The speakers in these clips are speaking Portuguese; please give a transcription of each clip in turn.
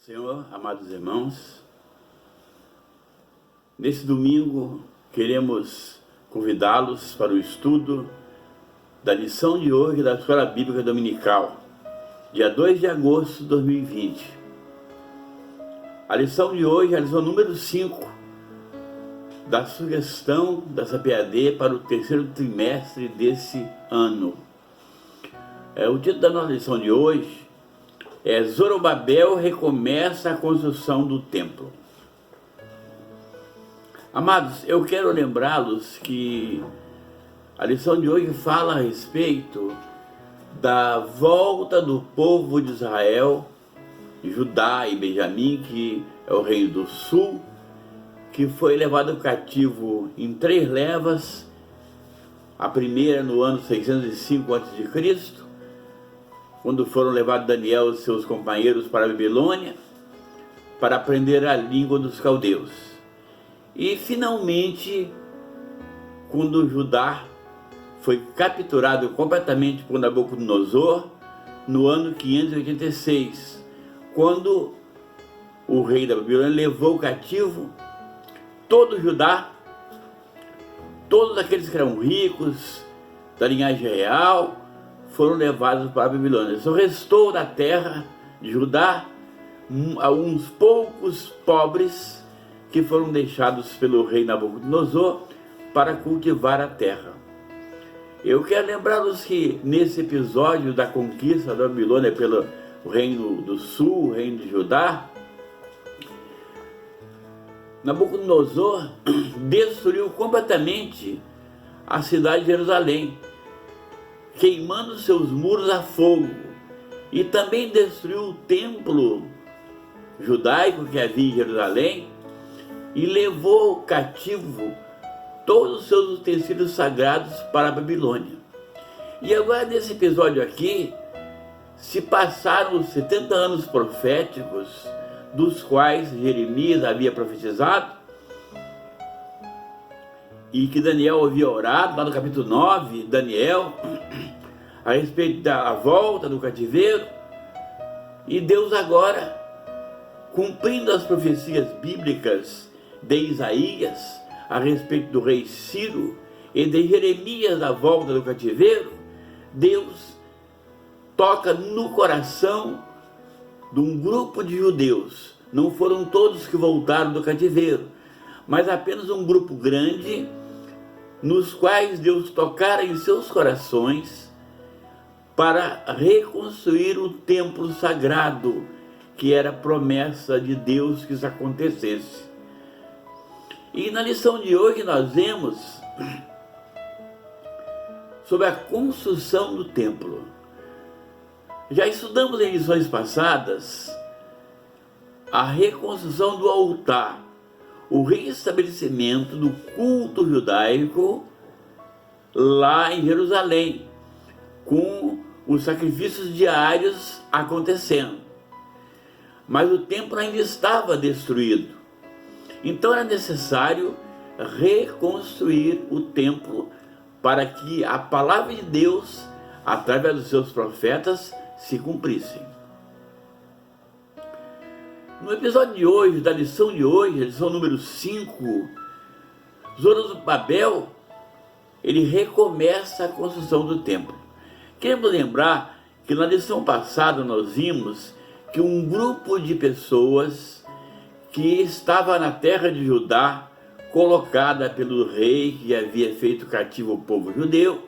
Senhor, amados irmãos, nesse domingo queremos convidá-los para o estudo da lição de hoje da Escola Bíblica Dominical, dia 2 de agosto de 2020. A lição de hoje é a lição número 5 da sugestão da SAPEAD para o terceiro trimestre desse ano. O título da nossa lição de hoje é Zorobabel recomeça a construção do templo. Amados, eu quero lembrá-los que a lição de hoje fala a respeito da volta do povo de Israel, Judá e Benjamim, que é o reino do sul, que foi levado cativo em 3 levas, a primeira no ano 605 a.C., quando foram levados Daniel e seus companheiros para a Babilônia, para aprender a língua dos caldeus. E finalmente, quando Judá foi capturado completamente por Nabucodonosor, no ano 586, quando o rei da Babilônia levou cativo todo Judá, todos aqueles que eram ricos, da linhagem real, foram levados para a Babilônia. Só restou da terra de Judá uns poucos pobres que foram deixados pelo rei Nabucodonosor para cultivar a terra. Eu quero lembrá-los que nesse episódio da conquista da Babilônia pelo reino do sul, o reino de Judá, Nabucodonosor destruiu completamente a cidade de Jerusalém, queimando seus muros a fogo, e também destruiu o templo judaico que havia em Jerusalém e levou cativo todos os seus utensílios sagrados para a Babilônia. E agora, nesse episódio aqui, se passaram os 70 anos proféticos, dos quais Jeremias havia profetizado e que Daniel havia orado, lá no capítulo 9, Daniel, a respeito da volta do cativeiro. E Deus agora, cumprindo as profecias bíblicas de Isaías a respeito do rei Ciro e de Jeremias da volta do cativeiro, Deus toca no coração de um grupo de judeus. Não foram todos que voltaram do cativeiro, mas apenas um grupo grande, nos quais Deus tocara em seus corações para reconstruir o templo sagrado, que era promessa de Deus que isso acontecesse. E na lição de hoje nós vemos sobre a construção do templo. Já estudamos em lições passadas a reconstrução do altar, o restabelecimento do culto judaico lá em Jerusalém, com os sacrifícios diários acontecendo. Mas o templo ainda estava destruído. Então era necessário reconstruir o templo para que a palavra de Deus, através dos seus profetas, se cumprissem. No episódio de hoje, da lição de hoje, a lição número 5, Zorobabel, ele recomeça a construção do templo. Queremos lembrar que na lição passada nós vimos que um grupo de pessoas que estava na terra de Judá, colocada pelo rei que havia feito cativo o povo judeu,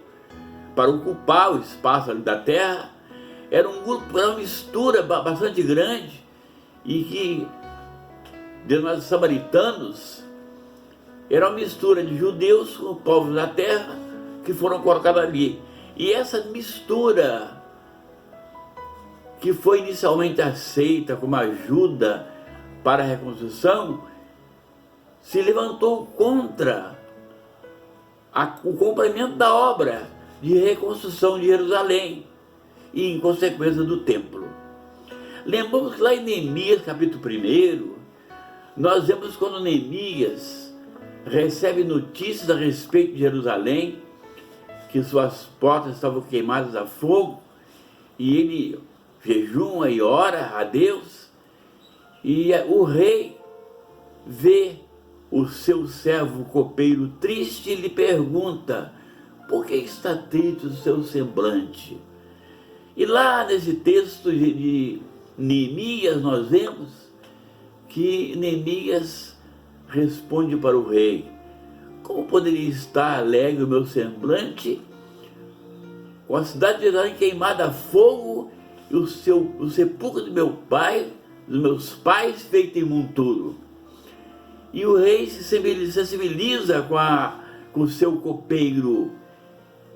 para ocupar o espaço ali da terra, era um grupo, era uma mistura bastante grande, e que, denominados samaritanos, era uma mistura de judeus com povos da terra que foram colocados ali. E essa mistura, que foi inicialmente aceita como ajuda para a reconstrução, se levantou contra o cumprimento da obra de reconstrução de Jerusalém e, em consequência, do templo. Lembramos que lá em Neemias, capítulo 1, nós vemos quando Neemias recebe notícias a respeito de Jerusalém, que suas portas estavam queimadas a fogo, e ele jejuma e ora a Deus, E o rei vê o seu servo copeiro triste e lhe pergunta: por que está triste o seu semblante? E lá nesse texto de Neemias nós vemos que Neemias responde para o rei: como poderia estar alegre o meu semblante com a cidade de Jerusalém queimada a fogo e o sepulcro do meu pai, dos meus pais feito em monturo? E o rei se sensibiliza com o seu copeiro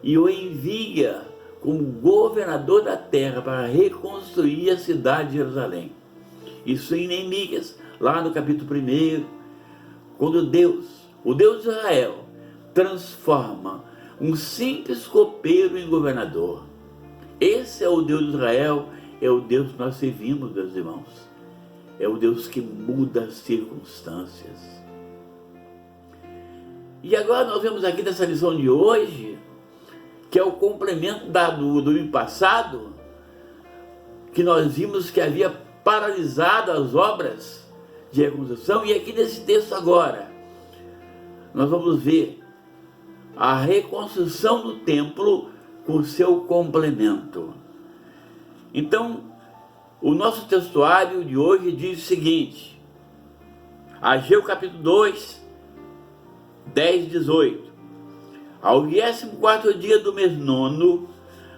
e o envia como governador da terra para reconstruir a cidade de Jerusalém. Isso em Neemias, lá no capítulo 1, quando o Deus de Israel, transforma um simples copeiro em governador. Esse é o Deus de Israel, é o Deus que nós servimos, meus irmãos. É o Deus que muda as circunstâncias. E agora nós vemos aqui nessa lição de hoje, que é o complemento do domingo passado, que nós vimos que havia paralisado as obras de reconstrução, e aqui nesse texto agora, nós vamos ver a reconstrução do templo com seu complemento. Então, o nosso textuário de hoje diz o seguinte: Ageu capítulo 2, 10, 18. Ao 24º dia do mês nono,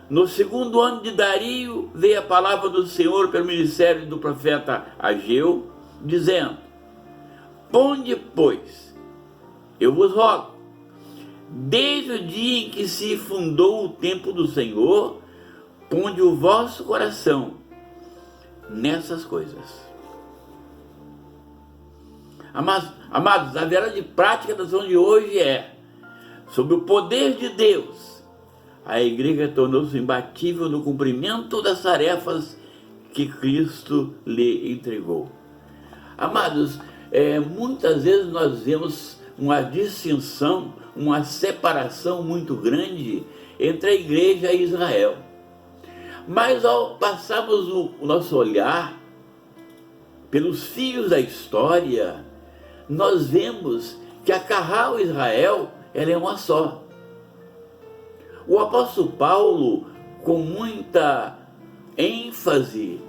no segundo ano de Dario, veio a palavra do Senhor pelo ministério do profeta Ageu, dizendo: ponde, pois, eu vos rogo, desde o dia em que se fundou o templo do Senhor, ponde o vosso coração nessas coisas. Amados, a verdade prática da lição de hoje é: sob o poder de Deus, a igreja tornou-se imbatível no cumprimento das tarefas que Cristo lhe entregou. Amados, muitas vezes nós vemos uma distinção, uma separação muito grande entre a igreja e Israel. Mas ao passarmos o nosso olhar pelos fios da história, nós vemos que a Carral Israel, ela é uma só. O apóstolo Paulo, com muita ênfase,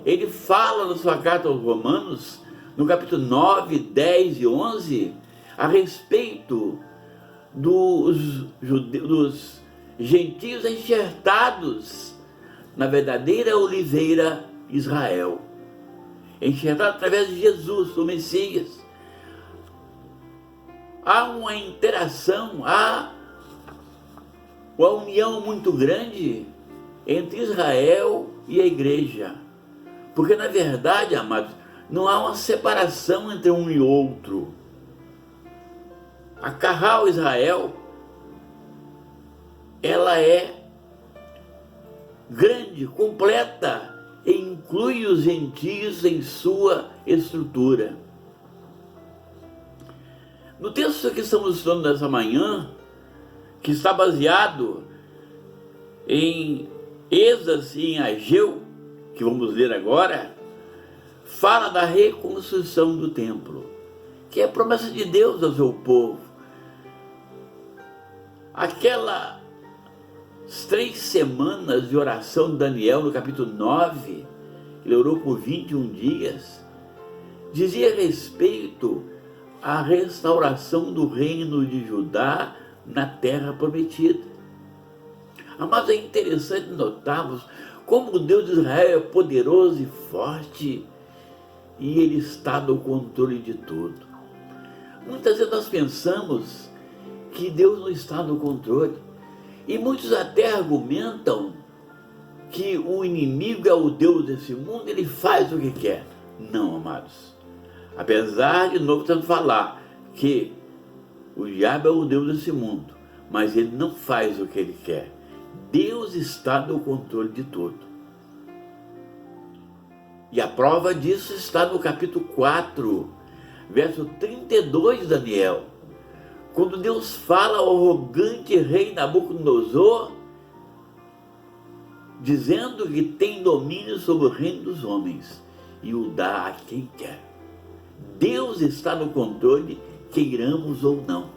ele fala na sua carta aos Romanos, no capítulo 9, 10 e 11, a respeito dos gentios enxertados na verdadeira oliveira Israel, enxertado através de Jesus, o Messias. Há uma interação, há uma união muito grande entre Israel e a igreja, porque na verdade, amados, não há uma separação entre um e outro. A Carral Israel, ela é grande, completa, e inclui os gentios em sua estrutura. No texto que estamos estudando nessa manhã, que está baseado em Esdras e em Ageu, que vamos ler agora, fala da reconstrução do templo, que é a promessa de Deus ao seu povo. Aquelas 3 semanas de oração de Daniel, no capítulo 9, ele orou por 21 dias, dizia respeito à restauração do reino de Judá na terra prometida. Mas é interessante notarmos como o Deus de Israel é poderoso e forte, e Ele está no controle de tudo. Muitas vezes nós pensamos que Deus não está no controle, e muitos até argumentam que o inimigo é o Deus desse mundo, ele faz o que quer. Não, amados. Apesar de novo tanto falar que o diabo é o Deus desse mundo, mas ele não faz o que ele quer. Deus está no controle de tudo. E a prova disso está no capítulo 4, verso 32 de Daniel, quando Deus fala ao arrogante rei Nabucodonosor, dizendo que tem domínio sobre o reino dos homens e o dá a quem quer. Deus está no controle, queiramos ou não.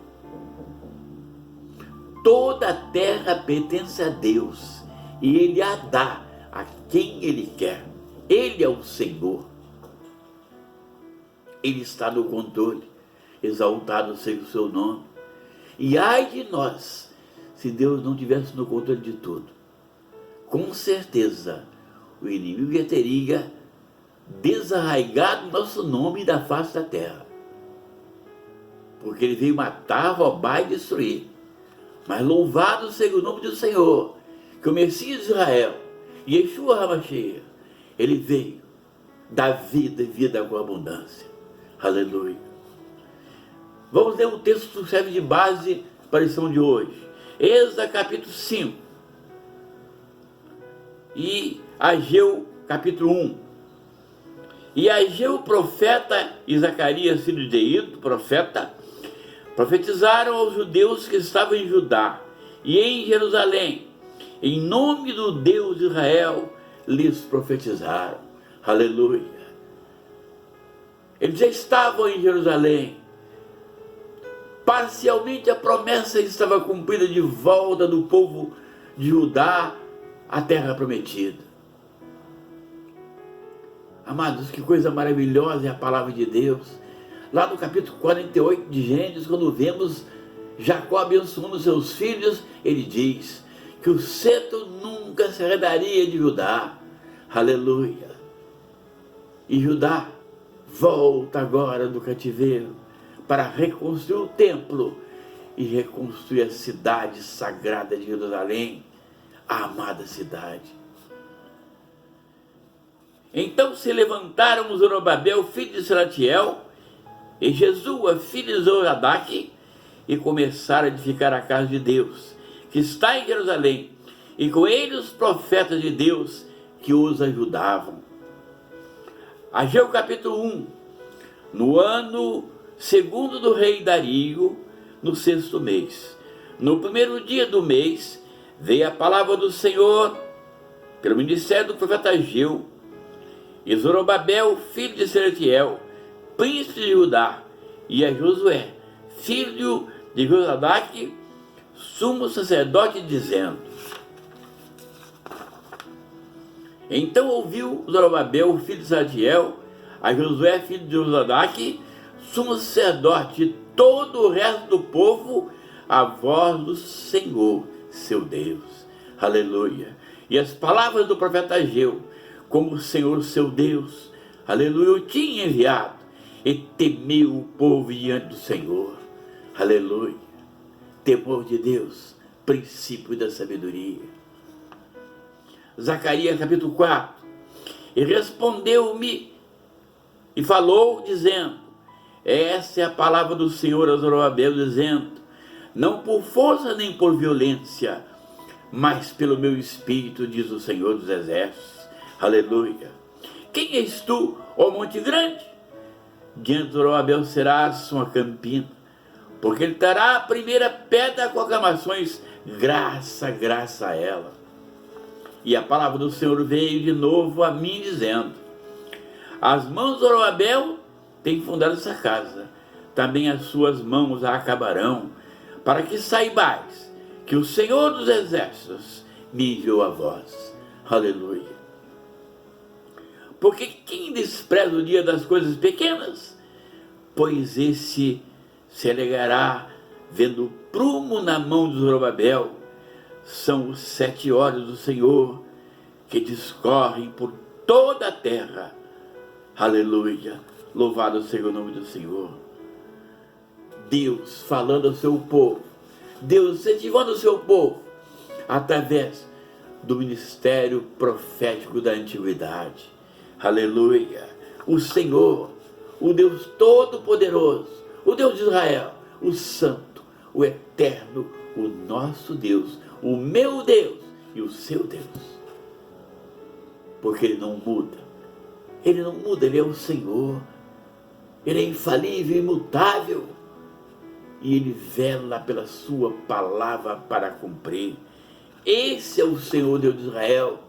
Toda a terra pertence a Deus e Ele a dá a quem Ele quer. Ele é o Senhor. Ele está no controle, exaltado seja o seu nome. E ai de nós, se Deus não tivesse no controle de tudo. Com certeza, o inimigo já teria desarraigado nosso nome da face da terra. Porque ele veio matar, roubar e destruir. Mas louvado seja o nome do Senhor, que o Messias de Israel, Yeshua HaMashiach, ele veio dar vida e vida com abundância. Aleluia. Vamos ler um texto que serve de base para a lição de hoje. Êxodo capítulo 5 e Ageu capítulo 1. E Ageu, profeta, e Zacarias, filho de Ido, profeta, profetizaram aos judeus que estavam em Judá e em Jerusalém. Em nome do Deus de Israel, lhes profetizaram. Aleluia. Eles já estavam em Jerusalém. Parcialmente a promessa estava cumprida de volta do povo de Judá à terra prometida. Amados, que coisa maravilhosa é a palavra de Deus. Lá no capítulo 48 de Gênesis, quando vemos Jacó abençoando seus filhos, ele diz que o cetro nunca se arredaria de Judá. Aleluia. E Judá volta agora do cativeiro para reconstruir o templo e reconstruir a cidade sagrada de Jerusalém, a amada cidade. Então se levantaram Zorobabel, filho de Salatiel, e Jesua, filho de Zoradaque, e começaram a edificar a casa de Deus, que está em Jerusalém, e com ele os profetas de Deus que os ajudavam. Ageu capítulo 1. No ano segundo do rei Dario, no 6º mês, no primeiro dia do mês, veio a palavra do Senhor pelo ministério do profeta Ageu, e Zorobabel, filho de Salatiel, príncipe de Judá, e a Josué, filho de Josadaque, sumo sacerdote, dizendo: Então ouviu Zorobabel, filho de Salatiel, a Josué, filho de Josadaque, sumo sacerdote, e todo o resto do povo, a voz do Senhor, seu Deus. Aleluia. E as palavras do profeta Ageu, como o Senhor, seu Deus, aleluia, o tinha enviado, e temeu o povo diante do Senhor. Aleluia. Temor de Deus, princípio da sabedoria. Zacarias capítulo 4. E respondeu-me e falou, dizendo: Essa é a palavra do Senhor a Zorobabel, dizendo: Não por força nem por violência, mas pelo meu espírito, diz o Senhor dos exércitos. Aleluia. Quem és tu, ó monte grande? Diante de Zorobabel serás uma campina, porque ele terá a primeira pedra com aclamações, graça, graça a ela. E a palavra do Senhor veio de novo a mim, dizendo: As mãos de Zorobabel têm fundado essa casa, também as suas mãos a acabarão, para que saibais que o Senhor dos exércitos me enviou a vós. Aleluia. Porque quem despreza o dia das coisas pequenas? Pois esse se alegrará vendo o prumo na mão de Zorobabel. São os 7 olhos do Senhor que discorrem por toda a terra. Aleluia. Louvado seja o nome do Senhor. Deus falando ao seu povo. Deus incentivando o seu povo através do ministério profético da antiguidade. Aleluia. O Senhor, o Deus Todo-Poderoso, o Deus de Israel, o Santo, o Eterno, o nosso Deus, o meu Deus e o seu Deus. Porque Ele não muda. Ele não muda, Ele é o Senhor. Ele é infalível, imutável. E Ele vela pela sua palavra para cumprir. Esse é o Senhor Deus de Israel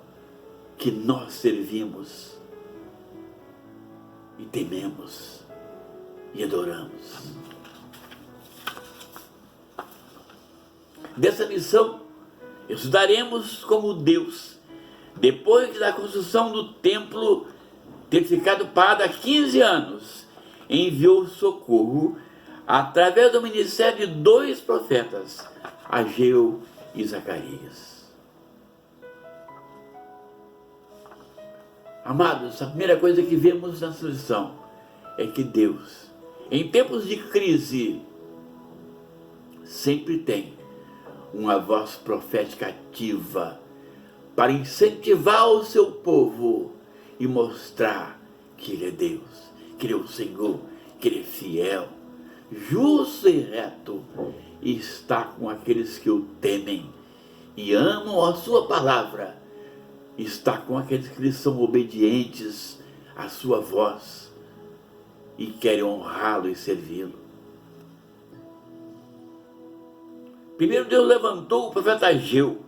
que nós servimos. e tememos e adoramos. Dessa missão, estudaremos como Deus, depois da construção do templo ter ficado parado há 15 anos, enviou socorro através do ministério de 2 profetas, Ageu e Zacarias. Amados, a primeira coisa que vemos nessa lição é que Deus, em tempos de crise, sempre tem uma voz profética ativa para incentivar o seu povo e mostrar que Ele é Deus, que Ele é o Senhor, que Ele é fiel, justo e reto, e está com aqueles que o temem e amam a sua palavra, está com aqueles que lhes são obedientes à sua voz e querem honrá-lo e servi-lo. Primeiro Deus levantou o profeta Ageu,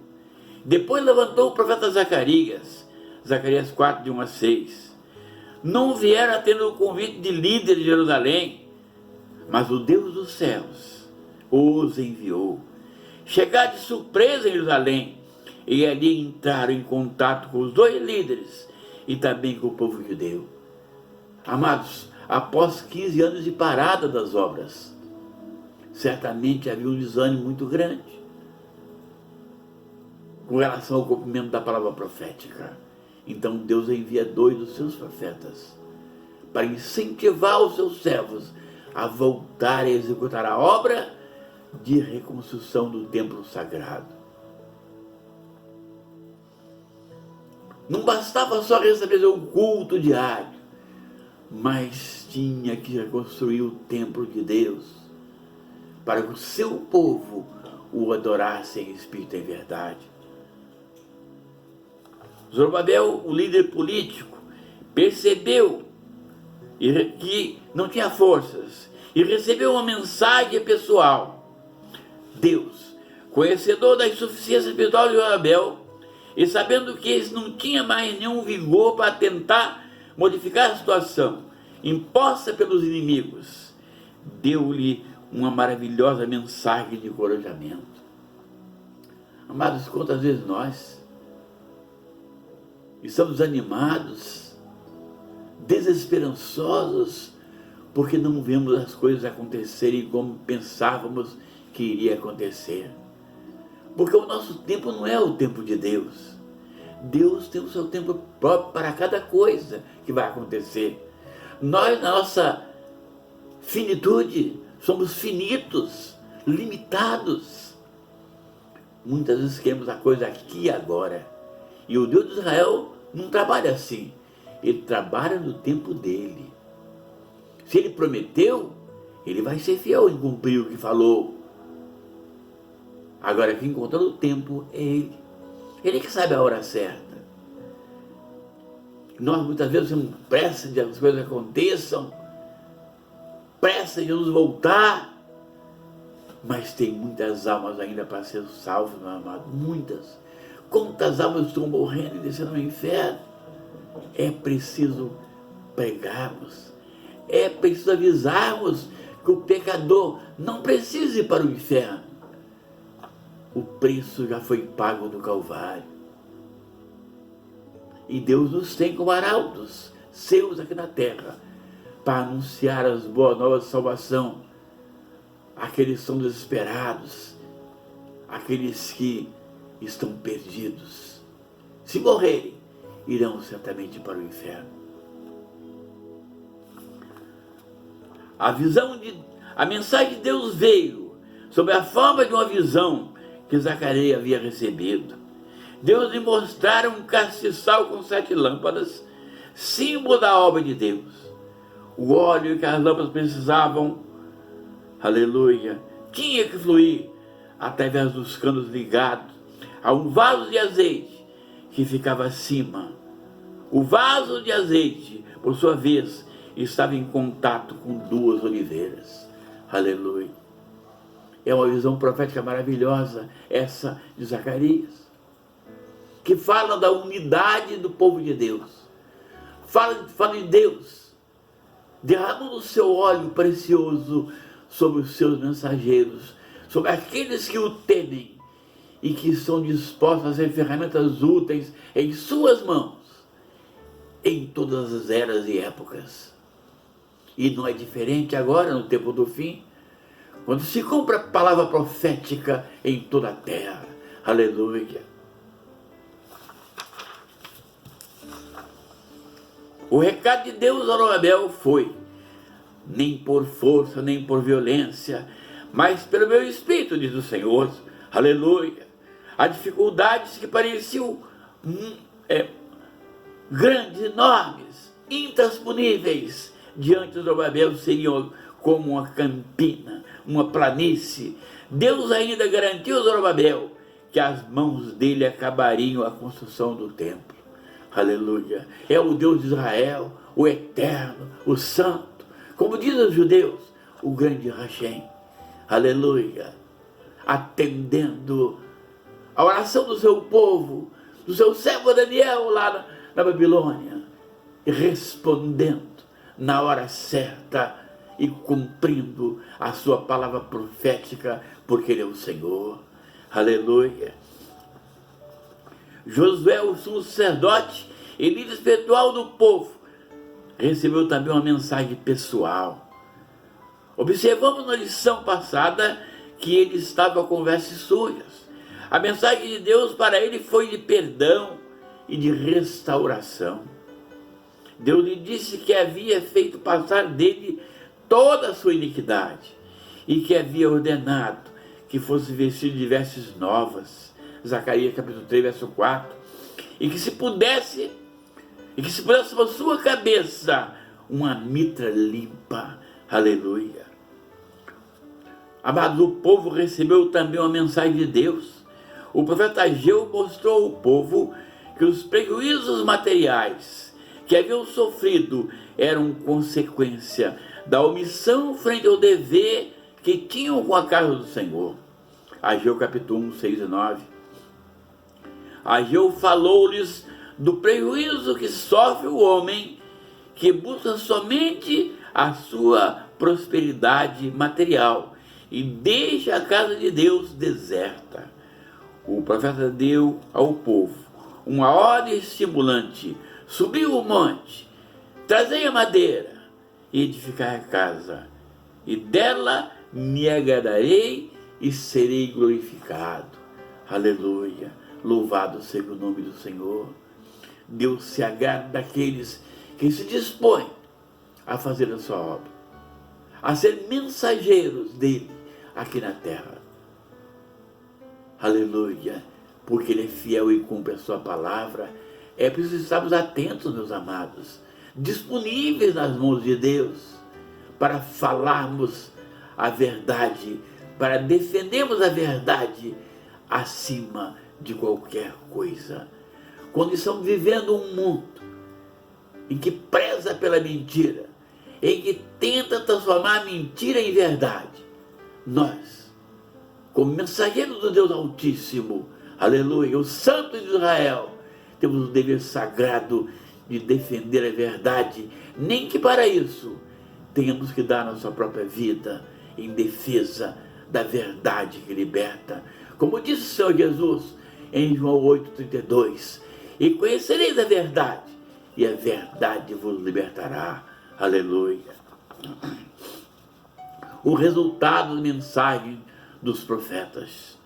depois levantou o profeta Zacarias, Zacarias 4, de 1 a 6. Não vieram atendendo o convite de líder de Jerusalém, mas o Deus dos céus os enviou. Chegaram de surpresa em Jerusalém, e ali entraram em contato com os 2 líderes e também com o povo judeu. Amados, após 15 anos de parada das obras, certamente havia um desânimo muito grande com relação ao cumprimento da palavra profética. Então Deus envia 2 dos seus profetas para incentivar os seus servos a voltar a executar a obra de reconstrução do templo sagrado. Não bastava só restabelecer o culto diário, mas tinha que reconstruir o templo de Deus, para que o seu povo o adorasse em espírito e em verdade. Zorobabel, o líder político, percebeu que não tinha forças e recebeu uma mensagem pessoal. Deus, conhecedor da insuficiência espiritual de Zorobabel, e sabendo que ele não tinha mais nenhum vigor para tentar modificar a situação imposta pelos inimigos, deu-lhe uma maravilhosa mensagem de encorajamento. Amados, quantas vezes nós estamos animados, desesperançosos, porque não vemos as coisas acontecerem como pensávamos que iria acontecer. Porque o nosso tempo não é o tempo de Deus. Deus tem o seu tempo próprio para cada coisa que vai acontecer. Nós, na nossa finitude, somos finitos, limitados. Muitas vezes queremos a coisa aqui e agora. E o Deus de Israel não trabalha assim. Ele trabalha no tempo dele. Se ele prometeu, ele vai ser fiel em cumprir o que falou. Agora, quem controla o tempo é ele. Ele que sabe a hora certa. Nós muitas vezes temos pressa de que as coisas aconteçam, pressa de nos voltar, mas tem muitas almas ainda para ser salvas, meu amado, muitas. Quantas almas estão morrendo e descendo ao inferno? É preciso pregarmos, é preciso avisarmos que o pecador não precisa ir para o inferno. O preço já foi pago no Calvário. E Deus nos tem como arautos seus aqui na terra, para anunciar as boas novas de salvação àqueles que são desesperados, àqueles que estão perdidos. Se morrerem, irão certamente para o inferno. A mensagem de Deus veio sob a forma de uma visão que Zacarias havia recebido. Deus lhe mostrara um castiçal com 7 lâmpadas, símbolo da obra de Deus. O óleo que as lâmpadas precisavam, aleluia, tinha que fluir através dos canos ligados a um vaso de azeite que ficava acima. O vaso de azeite, por sua vez, estava em contato com 2 oliveiras. Aleluia. É uma visão profética maravilhosa, essa de Zacarias, que fala da unidade do povo de Deus. Fala de Deus derramando o seu óleo precioso sobre os seus mensageiros, sobre aqueles que o temem e que estão dispostos a ser ferramentas úteis em suas mãos, em todas as eras e épocas. E não é diferente agora, no tempo do fim, quando se cumpre a palavra profética em toda a terra. Aleluia. O recado de Deus a Zorobabel foi: nem por força, nem por violência, mas pelo meu espírito, diz o Senhor. Aleluia. Há dificuldades que pareciam grandes, enormes, intransponíveis, diante de Zorobabel seriam como uma campina, uma planície. Deus ainda garantiu a Zorobabel que as mãos dele acabariam a construção do templo. Aleluia. É o Deus de Israel, o eterno, o santo, como dizem os judeus, o grande Hashem. Aleluia. Atendendo a oração do seu povo, do seu servo Daniel lá na Babilônia, e respondendo na hora certa e cumprindo a sua palavra profética, porque ele é o Senhor. Aleluia. Josué, o sumo sacerdote e líder espiritual do povo, recebeu também uma mensagem pessoal. Observamos na lição passada que ele estava com vestes sujas. A mensagem de Deus para ele foi de perdão e de restauração. Deus lhe disse que havia feito passar dele toda a sua iniquidade e que havia ordenado que fosse vestido de vestes novas. Zacarias capítulo 3, verso 4. E que se pudesse sobre a sua cabeça uma mitra limpa. Aleluia. Amado, o povo recebeu também uma mensagem de Deus. O profeta Ageu mostrou ao povo que os prejuízos materiais que haviam sofrido eram consequência da omissão frente ao dever que tinham com a casa do Senhor. Ageu capítulo 1, 6 e 9. Ageu falou-lhes do prejuízo que sofre o homem que busca somente a sua prosperidade material e deixa a casa de Deus deserta. O profeta deu ao povo uma ordem estimulante: subiu o monte, trazei a madeira e edificai a casa, e dela me agradarei e serei glorificado. Aleluia. Louvado seja o nome do Senhor. Deus se agrada daqueles que se dispõem a fazer a sua obra, a ser mensageiros dele aqui na terra. Aleluia. Porque ele é fiel e cumpre a sua palavra. É preciso estarmos atentos, meus amados, disponíveis nas mãos de Deus, para falarmos a verdade, para defendermos a verdade acima de qualquer coisa. Quando estamos vivendo um mundo em que preza pela mentira, em que tenta transformar a mentira em verdade, nós, como mensageiros do Deus Altíssimo, aleluia, o Santo de Israel, temos o dever sagrado de defender a verdade, nem que para isso tenhamos que dar nossa própria vida em defesa da verdade que liberta. Como disse o Senhor Jesus em João 8,32, e conhecereis a verdade, e a verdade vos libertará. Aleluia. O resultado da mensagem dos profetas.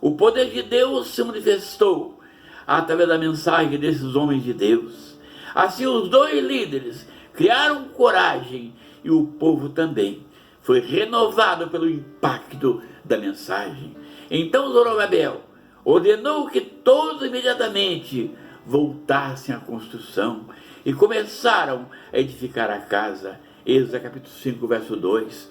O poder de Deus se manifestou através da mensagem desses homens de Deus. Assim, os dois líderes criaram coragem e o povo também foi renovado pelo impacto da mensagem. Então Zorobabel ordenou que todos imediatamente voltassem à construção e começaram a edificar a casa. Êxodo capítulo 5, verso 2.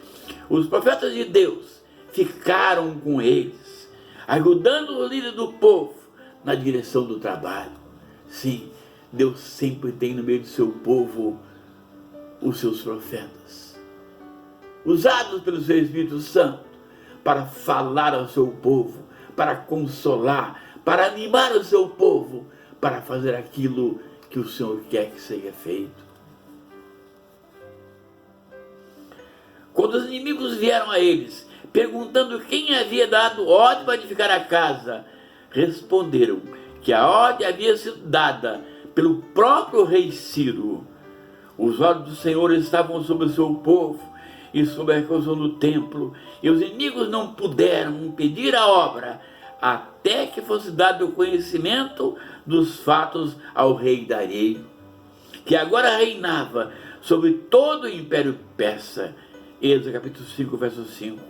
Os profetas de Deus ficaram com eles, ajudando o líder do povo na direção do trabalho. Sim, Deus sempre tem no meio do seu povo os seus profetas, usados pelo seu Espírito Santo para falar ao seu povo, para consolar, para animar o seu povo, para fazer aquilo que o Senhor quer que seja feito. Quando os inimigos vieram a eles, perguntando quem havia dado ordem para edificar a casa, responderam que a ordem havia sido dada pelo próprio rei Ciro. Os olhos do Senhor estavam sobre o seu povo e sobre a reconstrução do templo, e os inimigos não puderam impedir a obra, até que fosse dado o conhecimento dos fatos ao rei Dario, que agora reinava sobre todo o Império Persa. Êxodo capítulo 5, verso 5.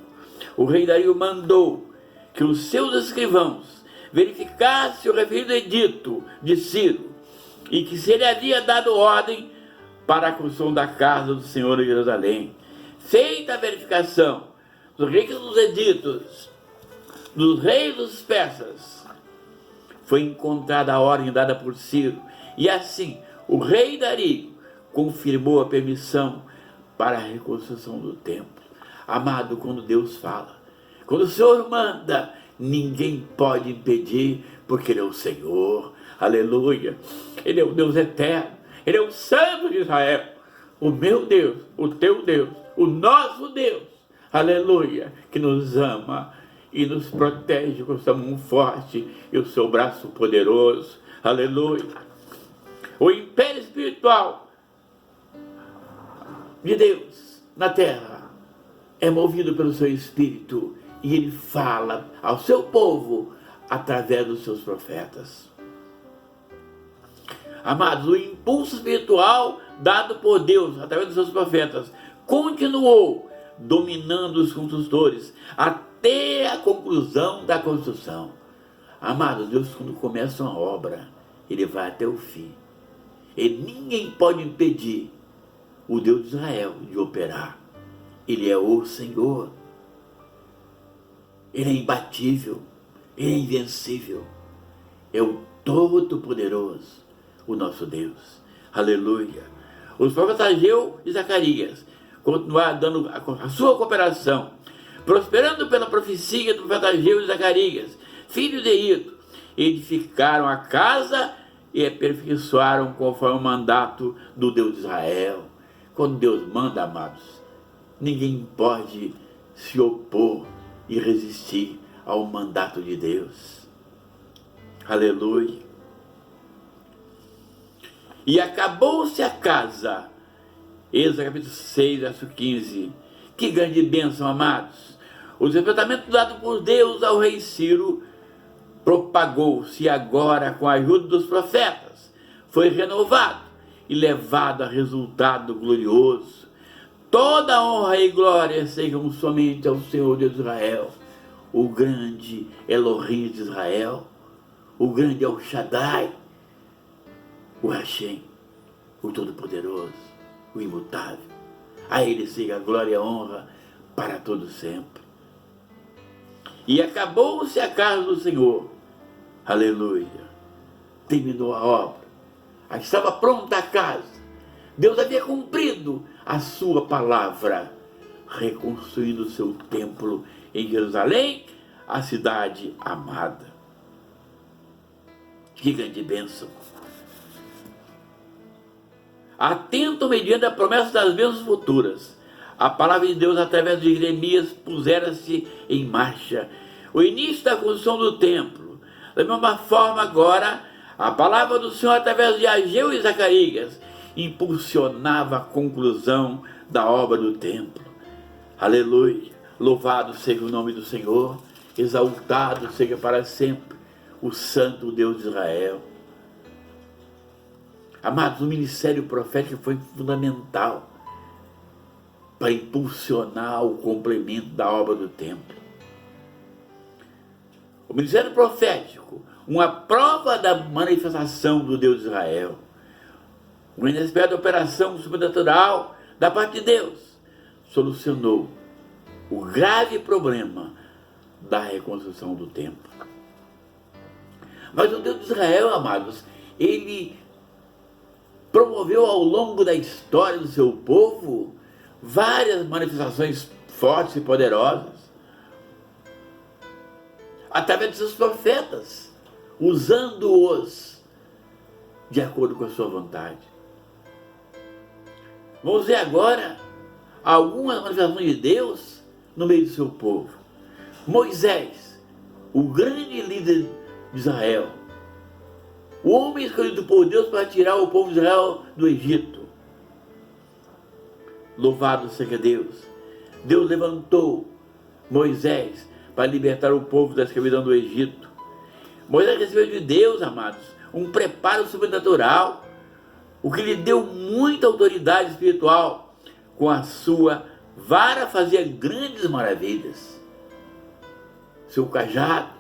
O rei Dario mandou que os seus escrivãos verificassem o referido edito de Ciro, e que se ele havia dado ordem para a construção da casa do Senhor em Jerusalém. Feita a verificação dos reis dos editos dos reis dos persas, foi encontrada a ordem dada por Ciro, e assim o rei Dario confirmou a permissão para a reconstrução do templo. Amado, quando Deus fala, quando o Senhor manda, ninguém pode impedir, porque Ele é o Senhor. Aleluia! Ele é o Deus eterno, Ele é o Santo de Israel, o meu Deus, o teu Deus, o nosso Deus, aleluia, que nos ama e nos protege com sua mão forte e o seu braço poderoso, aleluia. O império espiritual de Deus na terra é movido pelo seu Espírito, e Ele fala ao seu povo através dos seus profetas. Amados, o impulso espiritual dado por Deus através dos seus profetas continuou dominando os construtores até a conclusão da construção. Amados, Deus, quando começa uma obra, Ele vai até o fim. E ninguém pode impedir o Deus de Israel de operar. Ele é o Senhor. Ele é imbatível. Ele é invencível. É o Todo-Poderoso, o nosso Deus. Aleluia. Os profetas Ageu e Zacarias continuaram dando a sua cooperação, prosperando pela profecia do profeta Ageu e Zacarias, filhos de Ido, edificaram a casa e aperfeiçoaram conforme o mandato do Deus de Israel. Quando Deus manda, amados, ninguém pode se opor e resistir ao mandato de Deus. Aleluia. E acabou-se a casa. Êxodo capítulo 6, verso 15. Que grande bênção, amados. O despertamento dado por Deus ao rei Ciro propagou-se agora com a ajuda dos profetas. Foi renovado e levado a resultado glorioso. Toda honra e glória sejam somente ao Senhor Deus de Israel, o grande Elohim de Israel, o grande El Shaddai, o Hashem, o Todo-Poderoso, o Imutável. A Ele seja a glória e a honra para todo sempre. E acabou-se a casa do Senhor. Aleluia. Terminou a obra. Estava pronta a casa. Deus havia cumprido a sua palavra, reconstruindo o seu templo em Jerusalém, a cidade amada. Que grande bênção. Atento mediante a promessa das bênçãos futuras, a palavra de Deus através de Jeremias pusera-se em marcha. O início da construção do templo. Da mesma forma agora, a palavra do Senhor através de Ageu e Zacarias impulsionava a conclusão da obra do templo. Aleluia. Louvado seja o nome do Senhor, exaltado seja para sempre o Santo Deus de Israel. Amados, o ministério profético foi fundamental para impulsionar o complemento da obra do templo. O ministério profético, uma prova da manifestação do Deus de Israel, uma inesperada operação sobrenatural da parte de Deus, solucionou o grave problema da reconstrução do templo. Mas o Deus de Israel, amados, Ele promoveu ao longo da história do seu povo várias manifestações fortes e poderosas, através de seus profetas, usando-os de acordo com a sua vontade. Vamos ver agora algumas manifestações de Deus no meio do seu povo. Moisés, o grande líder de Israel, o homem escolhido por Deus para tirar o povo de Israel do Egito. Louvado seja Deus. Deus levantou Moisés para libertar o povo da escravidão do Egito. Moisés recebeu de Deus, amados, um preparo sobrenatural, o que lhe deu muita autoridade espiritual. Com a sua vara fazia grandes maravilhas. Seu cajado,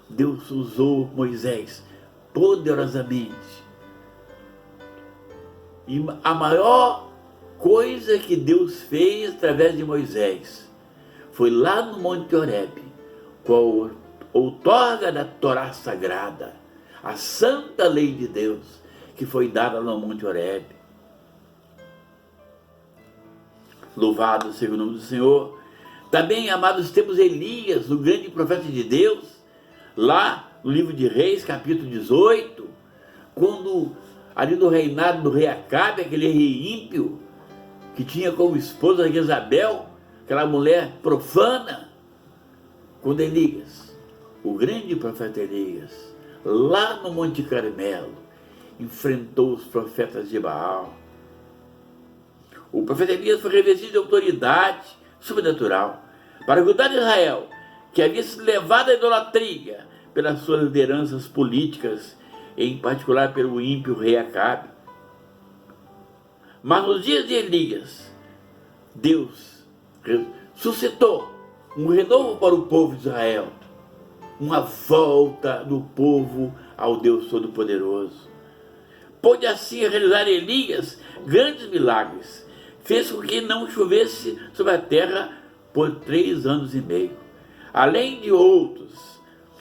Deus usou Moisés poderosamente. E a maior coisa que Deus fez através de Moisés foi lá no Monte Horebe, com a outorga da Torá Sagrada, a santa lei de Deus, que foi dada no Monte Horebe. Louvado seja o nome do Senhor. Também, amados, temos Elias, o grande profeta de Deus, lá no livro de Reis, capítulo 18, quando ali no reinado do rei Acabe, aquele rei ímpio, que tinha como esposa Jezabel, aquela mulher profana, quando Elias, o grande profeta Elias, lá no Monte Carmelo, enfrentou os profetas de Baal. O profeta Elias foi revestido de autoridade sobrenatural para cuidar de Israel, que havia sido levado à idolatria pelas suas lideranças políticas, em particular pelo ímpio rei Acabe. Mas nos dias de Elias, Deus suscitou um renovo para o povo de Israel, uma volta do povo ao Deus Todo-Poderoso. Pôde assim realizar Elias grandes milagres, fez com que não chovesse sobre a terra por 3 anos e meio. Além de outros,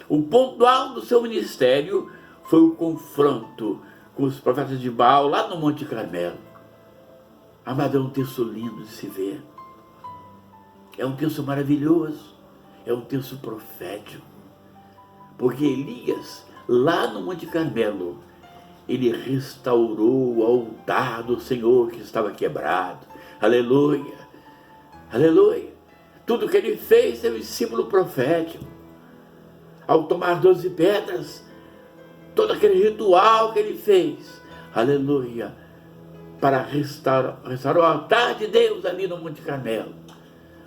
o ponto alto do seu ministério foi o confronto com os profetas de Baal lá no Monte Carmelo. Amado, é um texto lindo de se ver. É um texto maravilhoso. É um texto profético. Porque Elias, lá no Monte Carmelo, ele restaurou o altar do Senhor que estava quebrado. Aleluia! Aleluia! Tudo que ele fez é um símbolo profético. Ao tomar 12 pedras, todo aquele ritual que ele fez, aleluia, para restaurar o altar de Deus ali no Monte Carmelo,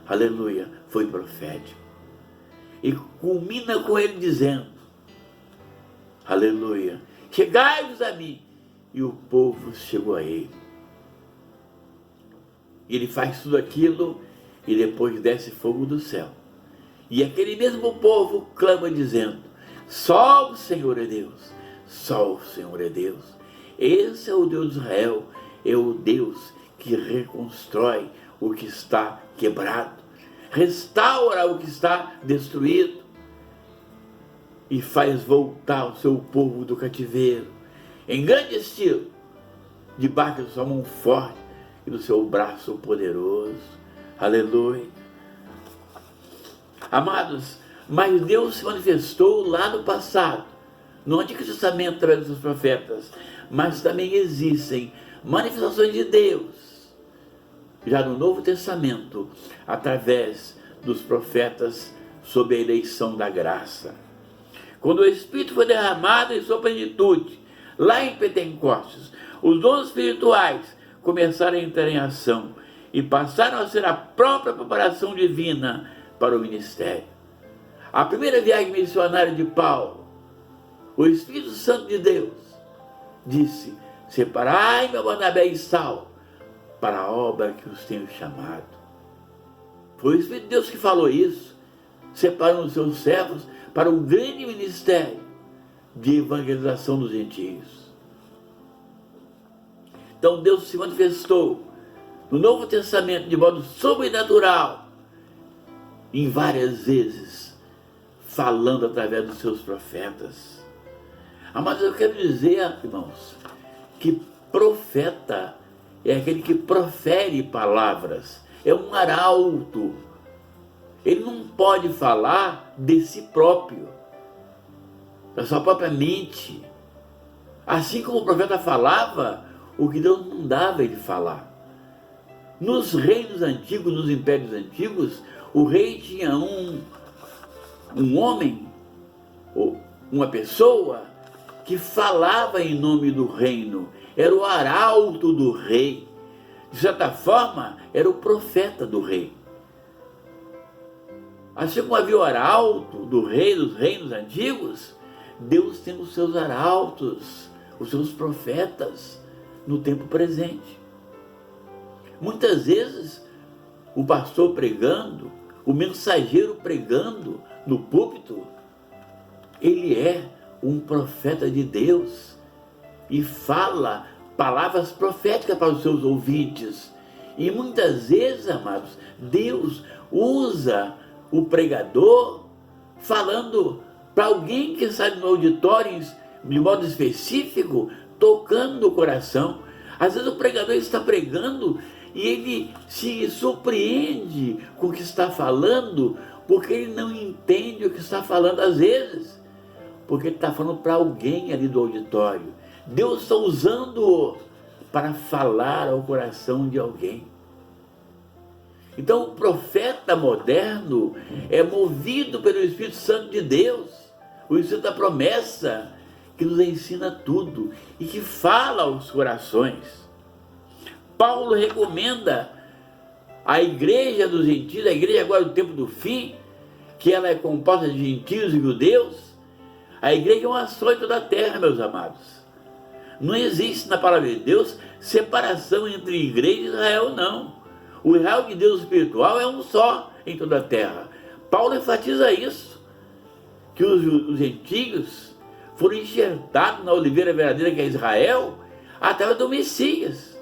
aleluia, foi profético. E culmina com ele dizendo, aleluia, chegai-vos a mim, e o povo chegou a ele. Ele faz tudo aquilo e depois desce fogo do céu. E aquele mesmo povo clama dizendo, só o Senhor é Deus, só o Senhor é Deus. Esse é o Deus de Israel, é o Deus que reconstrói o que está quebrado, restaura o que está destruído e faz voltar o seu povo do cativeiro, em grande estilo, debaixo da sua mão forte e do seu braço poderoso. Aleluia. Amados, mas Deus se manifestou lá no passado, no Antigo Testamento, através dos profetas, mas também existem manifestações de Deus, já no Novo Testamento, através dos profetas, sob a eleição da graça. Quando o Espírito foi derramado em sua plenitude, lá em Pentecostes, os dons espirituais começaram a entrar em ação e passaram a ser a própria preparação divina para o ministério. A primeira viagem missionária de Paulo, o Espírito Santo de Deus disse, separai-me, Barnabé e Saulo, para a obra que os tenho chamado. Foi o Espírito de Deus que falou isso, separando os seus servos para um grande ministério de evangelização dos gentios. Então Deus se manifestou no Novo Testamento de modo sobrenatural, em várias vezes, falando através dos seus profetas. Mas eu quero dizer, irmãos, que profeta é aquele que profere palavras, é um arauto. Ele não pode falar de si próprio, da sua própria mente. Assim como o profeta falava, o que Deus não dava ele falar. Nos reinos antigos, nos impérios antigos, o rei tinha um homem, ou uma pessoa, que falava em nome do reino. Era o arauto do rei. De certa forma, era o profeta do rei. Assim como havia o arauto do rei dos reinos antigos, Deus tem os seus arautos, os seus profetas no tempo presente. Muitas vezes, o pastor pregando, o mensageiro pregando no púlpito, ele é um profeta de Deus e fala palavras proféticas para os seus ouvintes. E muitas vezes, amados, Deus usa o pregador falando para alguém que está no auditório de modo específico, tocando no coração. Às vezes o pregador está pregando e ele se surpreende com o que está falando, porque ele não entende o que está falando às vezes, porque ele está falando para alguém ali do auditório. Deus está usando-o para falar ao coração de alguém. Então o profeta moderno é movido pelo Espírito Santo de Deus, o Espírito da promessa, que nos ensina tudo e que fala aos corações. Paulo recomenda à igreja dos gentios, a igreja agora do tempo do fim, que ela é composta de gentios e judeus. A igreja é uma só em toda a terra, meus amados. Não existe na palavra de Deus separação entre igreja e Israel, não. O Israel de Deus espiritual é um só em toda a terra. Paulo enfatiza isso, que os gentios foram enxertados na oliveira verdadeira, que é Israel, através do Messias.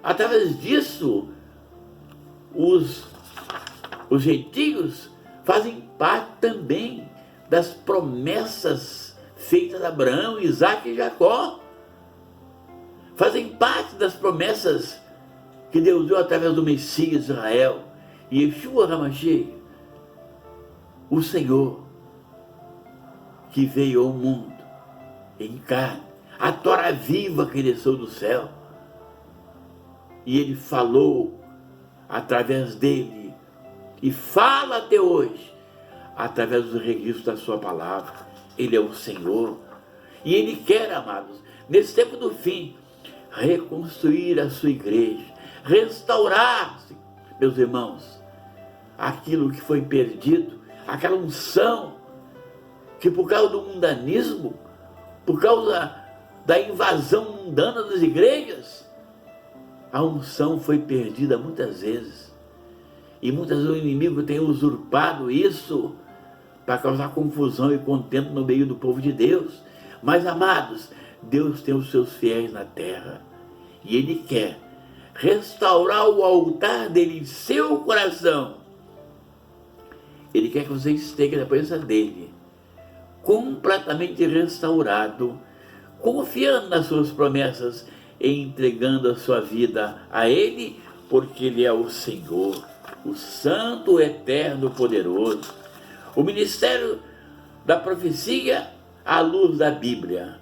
Através disso, os gentios fazem parte também das promessas feitas a Abraão, Isaque e Jacó. Fazem parte das promessas que Deus deu através do Messias Israel, Yeshua HaMashiach, o Senhor, que veio ao mundo em carne, a Torá viva que desceu do céu. E ele falou através dele, e fala até hoje, através dos registros da sua palavra. Ele é o Senhor. E ele quer, amados, nesse tempo do fim, reconstruir a sua igreja, restaurar, meus irmãos, aquilo que foi perdido, aquela unção que por causa do mundanismo, por causa da invasão mundana das igrejas, a unção foi perdida muitas vezes. E muitas vezes o inimigo tem usurpado isso para causar confusão e contento no meio do povo de Deus. Mas, amados, Deus tem os seus fiéis na terra. E Ele quer restaurar o altar dele em seu coração. Ele quer que você esteja na presença dele, completamente restaurado, confiando nas suas promessas e entregando a sua vida a Ele, porque Ele é o Senhor, o Santo, Eterno, Poderoso. O ministério da profecia à luz da Bíblia.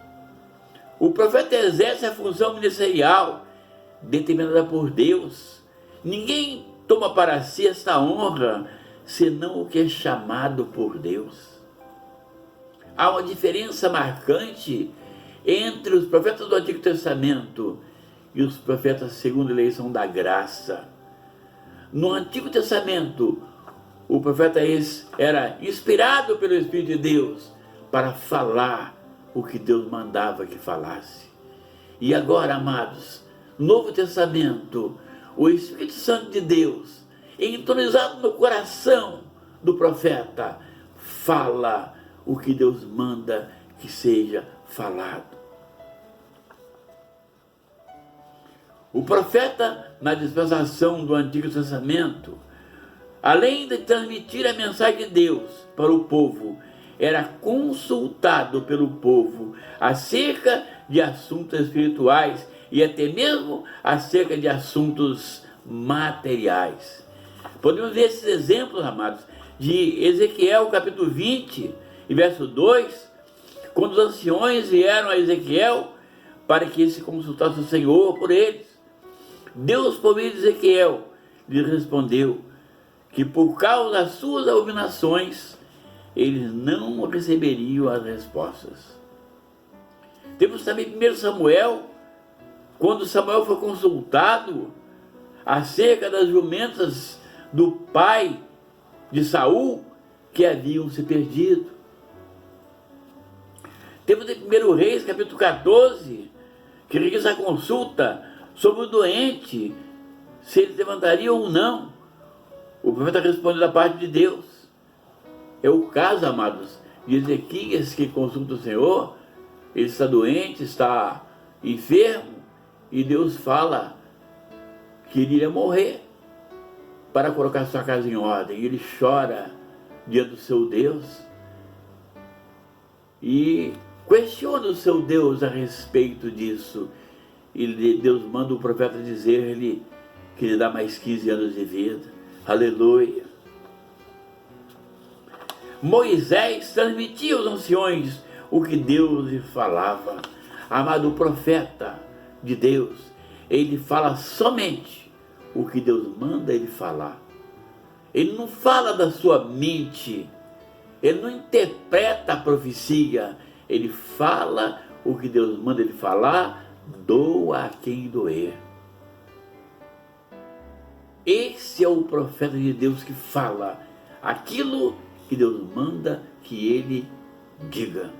O profeta exerce a função ministerial determinada por Deus. Ninguém toma para si esta honra, senão o que é chamado por Deus. Há uma diferença marcante entre os profetas do Antigo Testamento e os profetas segundo a eleição da graça. No Antigo Testamento, o profeta era inspirado pelo Espírito de Deus para falar o que Deus mandava que falasse. E agora, amados, no Novo Testamento, o Espírito Santo de Deus, entronizado no coração do profeta, fala o que Deus manda que seja falado. O profeta, na dispensação do Antigo Testamento, além de transmitir a mensagem de Deus para o povo, era consultado pelo povo acerca de assuntos espirituais e até mesmo acerca de assuntos materiais. Podemos ver esses exemplos, amados, de Ezequiel capítulo 20 e verso 2, quando os anciões vieram a Ezequiel para que ele se consultasse o Senhor por eles. Deus, por meio de Ezequiel, lhe respondeu que por causa das suas abominações, eles não receberiam as respostas. Temos também 1 Samuel, quando Samuel foi consultado acerca das jumentas do pai de Saul, que haviam se perdido. Temos em 1 Reis, capítulo 14, que realiza a consulta sobre o doente, se ele levantaria ou não. O profeta responde da parte de Deus. É o caso, amados, de Ezequias, que consulta o Senhor. Ele está doente, está enfermo, e Deus fala que ele iria morrer para colocar sua casa em ordem. Ele chora diante do seu Deus e questiona o seu Deus a respeito disso. E Deus manda o profeta dizer-lhe que lhe dá mais 15 anos de vida. Aleluia. Moisés transmitia aos anciões o que Deus lhe falava. Amado, profeta de Deus, ele fala somente o que Deus manda ele falar. Ele não fala da sua mente, ele não interpreta a profecia, ele fala o que Deus manda ele falar, doa a quem doer. Esse é o profeta de Deus que fala aquilo que Deus manda que ele diga.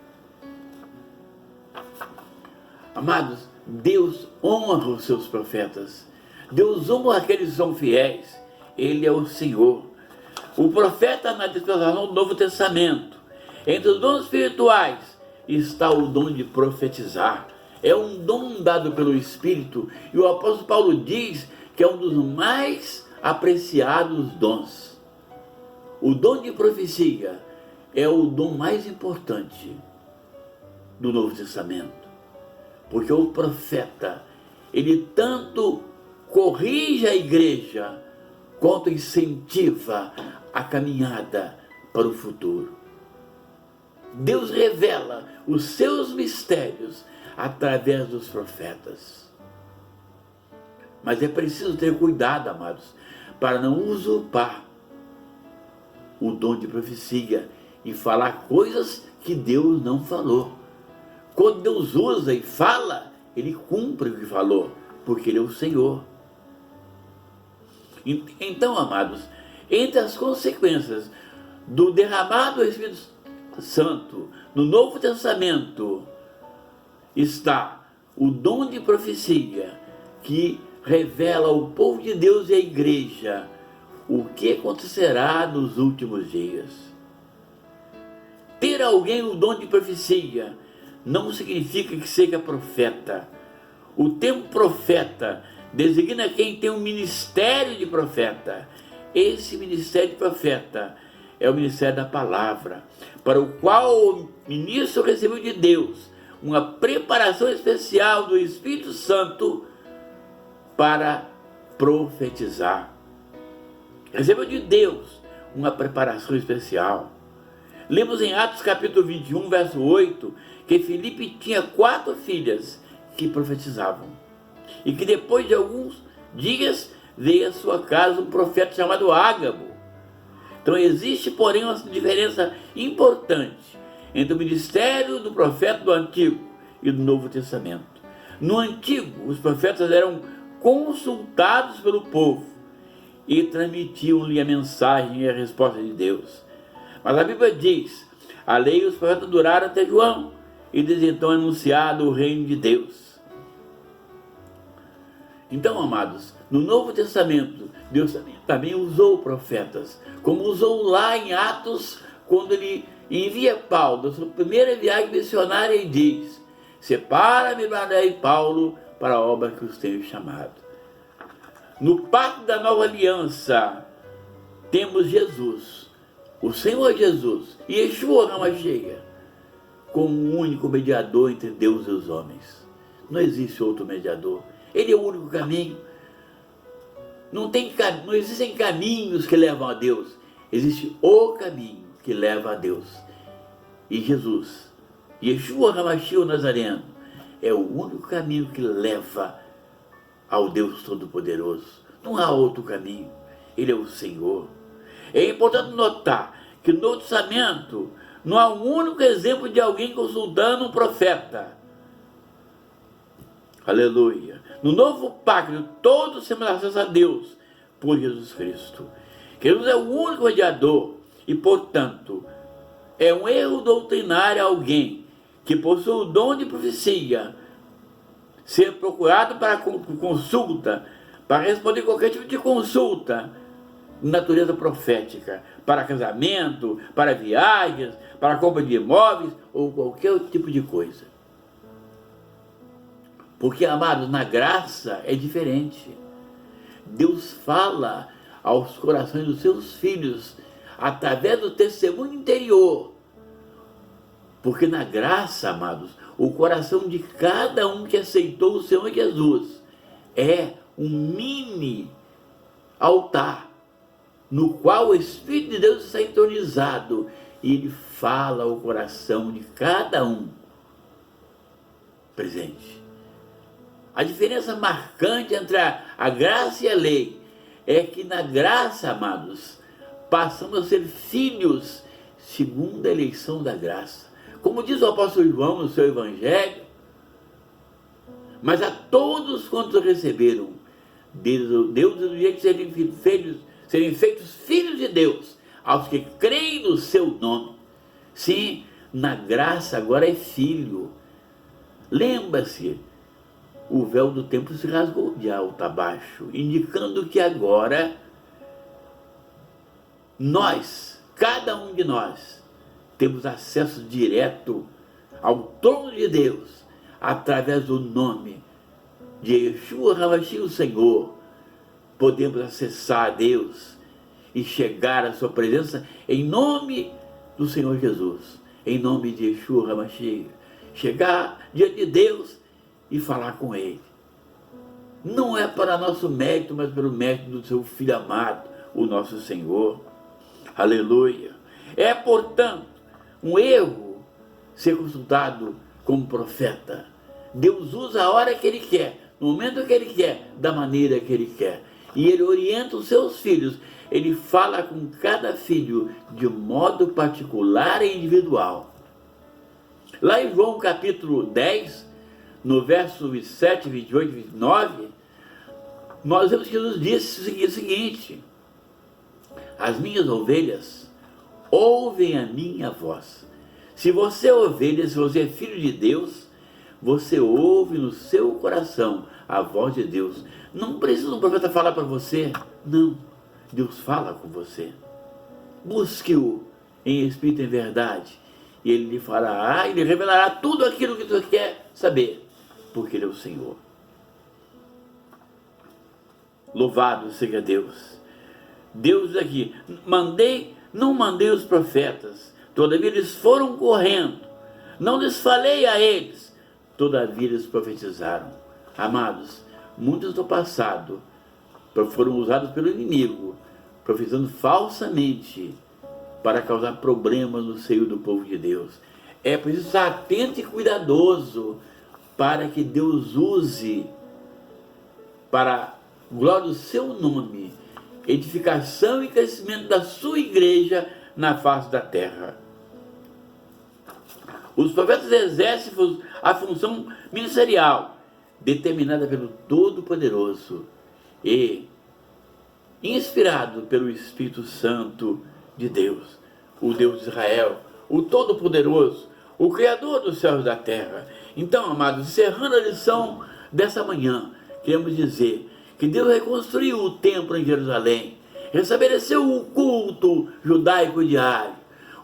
Amados, Deus honra os seus profetas. Deus honra aqueles que são fiéis. Ele é o Senhor. O profeta na dispensação do Novo Testamento, entre os dons espirituais, está o dom de profetizar. É um dom dado pelo Espírito, e o apóstolo Paulo diz que é um dos mais apreciados dons. O dom de profecia é o dom mais importante do Novo Testamento, porque o profeta, ele tanto corrige a igreja, quanto incentiva a caminhada para o futuro. Deus revela os seus mistérios através dos profetas. Mas é preciso ter cuidado, amados, para não usurpar o dom de profecia e falar coisas que Deus não falou. Quando Deus usa e fala, ele cumpre o que falou, porque ele é o Senhor. Então, amados, entre as consequências do derramado do Espírito Santo no Novo Testamento está o dom de profecia, que revela ao povo de Deus e à igreja o que acontecerá nos últimos dias. Ter alguém o dom de profecia não significa que seja profeta. O termo profeta designa quem tem um ministério de profeta. Esse ministério de profeta é o ministério da palavra, para o qual o ministro recebeu de Deus uma preparação especial do Espírito Santo para profetizar. Recebeu de Deus uma preparação especial. Lemos em Atos capítulo 21, verso 8, que Filipe tinha 4 filhas que profetizavam, e que depois de alguns dias veio à sua casa um profeta chamado Ágabo. Então existe, porém, uma diferença importante entre o ministério do profeta do Antigo e do Novo Testamento. No Antigo, os profetas eram consultados pelo povo e transmitiam-lhe a mensagem e a resposta de Deus. Mas a Bíblia diz: a lei e os profetas duraram até João, e desde então é anunciado o reino de Deus. Então, amados, no Novo Testamento, Deus também usou profetas, como usou lá em Atos, quando ele envia Paulo, na sua primeira viagem missionária, e diz: separa-me, Barnabé e Paulo, para a obra que os tenho chamado. No pacto da nova aliança, temos Jesus, o Senhor Jesus, e Yeshua HaMashiach, como o único mediador entre Deus e os homens. Não existe outro mediador. Ele é o único caminho. Não existem caminhos que levam a Deus. Existe o caminho que leva a Deus. E Jesus, Yeshua HaMashiach, o Nazareno, é o único caminho que leva ao Deus Todo-Poderoso. Não há outro caminho. Ele é o Senhor. É importante notar que no Novo Testamento não há um único exemplo de alguém consultando um profeta. Aleluia. No Novo Pacto, todos temos acesso a Deus por Jesus Cristo. Jesus é o único mediador e, portanto, é um erro doutrinário alguém que possui o dom de profecia ser procurado para consulta, para responder qualquer tipo de consulta de natureza profética, para casamento, para viagens, para compra de imóveis ou qualquer tipo de coisa. Porque, amados, na graça é diferente. Deus fala aos corações dos seus filhos através do testemunho interior. Porque na graça, amados, o coração de cada um que aceitou o Senhor Jesus é um mini altar no qual o Espírito de Deus está entronizado e ele fala ao coração de cada um presente. A diferença marcante entre a graça e a lei é que na graça, amados, passamos a ser filhos segundo a eleição da graça. Como diz o apóstolo João no seu evangelho, mas a todos quantos receberam, Deus do jeito de serem feitos filhos de Deus, aos que creem no seu nome. Sim, na graça agora é filho. Lembra-se, o véu do templo se rasgou de alto a baixo, indicando que agora nós, cada um de nós, temos acesso direto ao trono de Deus, através do nome de Yeshua HaMashiach, o Senhor. Podemos acessar a Deus e chegar à sua presença em nome do Senhor Jesus, em nome de Yeshua HaMashiach. Chegar diante de Deus e falar com Ele. Não é para nosso mérito, mas pelo mérito do seu Filho amado, o nosso Senhor. Aleluia. É, portanto, um erro ser consultado como profeta. Deus usa a hora que Ele quer, no momento que Ele quer, da maneira que Ele quer. E Ele orienta os seus filhos. Ele fala com cada filho de modo particular e individual. Lá em João capítulo 10, no verso 27, 28 e 29, nós vemos que Jesus disse o seguinte: as minhas ovelhas ouvem a minha voz. Se você é ovelha, se você é filho de Deus, você ouve no seu coração a voz de Deus. Não precisa um profeta falar para você, não. Deus fala com você. Busque-o em espírito e em verdade, e Ele lhe falará, Ele revelará tudo aquilo que você quer saber, porque Ele é o Senhor. Louvado seja Deus. Deus diz aqui: não mandei os profetas, todavia eles foram correndo, não lhes falei a eles, todavia eles profetizaram. Amados, muitos do passado foram usados pelo inimigo, profetizando falsamente para causar problemas no seio do povo de Deus. É preciso estar atento e cuidadoso para que Deus use para glória do seu nome, edificação e crescimento da sua igreja na face da terra. Os profetas exercem a função ministerial determinada pelo Todo-Poderoso e inspirado pelo Espírito Santo de Deus, o Deus de Israel, o Todo-Poderoso, o Criador dos céus e da terra. Então, amados, encerrando a lição dessa manhã, queremos dizer que Deus reconstruiu o templo em Jerusalém, restabeleceu o culto judaico diário,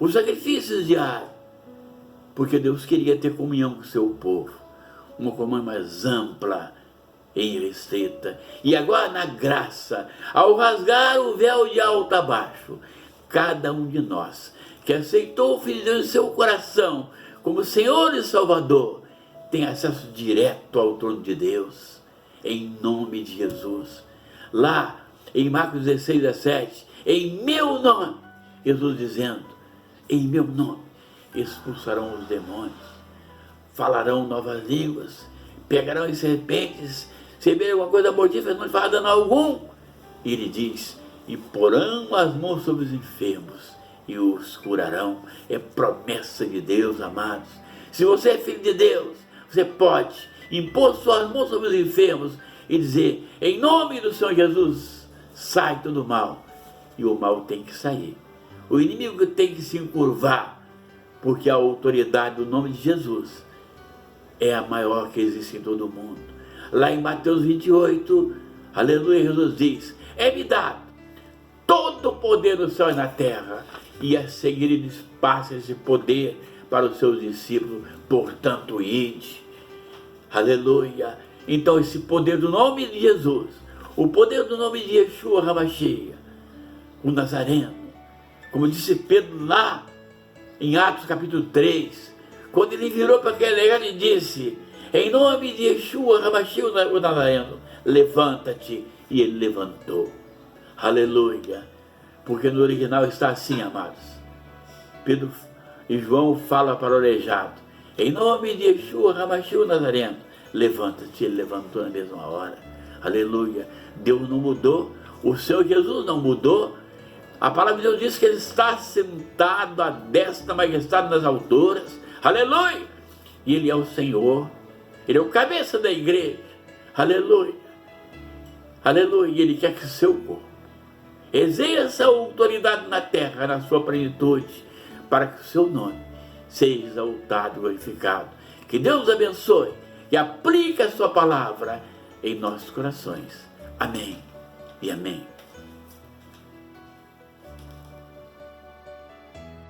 os sacrifícios diários, porque Deus queria ter comunhão com o seu povo, uma comunhão mais ampla e restrita. E agora, na graça, ao rasgar o véu de alto a baixo, cada um de nós que aceitou o Filho de Deus em seu coração como Senhor e Salvador tem acesso direto ao trono de Deus, em nome de Jesus. Lá em Marcos 16, 17, em meu nome, Jesus dizendo: em meu nome expulsarão os demônios, falarão novas línguas, pegarão em serpentes, Se beber alguma coisa mortífera, não lhe fará dano algum. E ele diz, e porão as mãos sobre os enfermos e os curarão. É promessa de Deus, amados. Se você é filho de Deus, você pode impor suas mãos sobre os enfermos e dizer, em nome do Senhor Jesus, sai todo mal. E o mal tem que sair. O inimigo tem que se encurvar, porque a autoridade do nome de Jesus é a maior que existe em todo o mundo. Lá em Mateus 28, aleluia, Jesus diz, é-me dado todo o poder no céu e na terra, e a seguir ele passa esse poder para os seus discípulos, portanto, ide. Aleluia. Então esse poder do nome de Jesus, o poder do nome de Yeshua HaMashiach, o Nazareno, como disse Pedro lá em Atos capítulo 3, quando ele virou para aquele legado e disse, em nome de Yeshua HaMashiach, o Nazareno, levanta-te, e ele levantou. Aleluia. Porque no original está assim, amados. Pedro e João falam para o aleijado, em nome de Yeshua HaMashiach, o Nazareno, levanta-te, ele levantou na mesma hora. Aleluia. Deus não mudou, o Senhor Jesus não mudou. A palavra de Deus diz que ele está sentado à destra da majestade nas alturas. Aleluia. E ele é o Senhor, ele é o cabeça da igreja. Aleluia. Aleluia. E ele quer que o seu corpo exerça a autoridade na terra, na sua plenitude, para que o seu nome seja exaltado e glorificado. Que Deus abençoe e aplique a sua palavra em nossos corações. Amém e amém.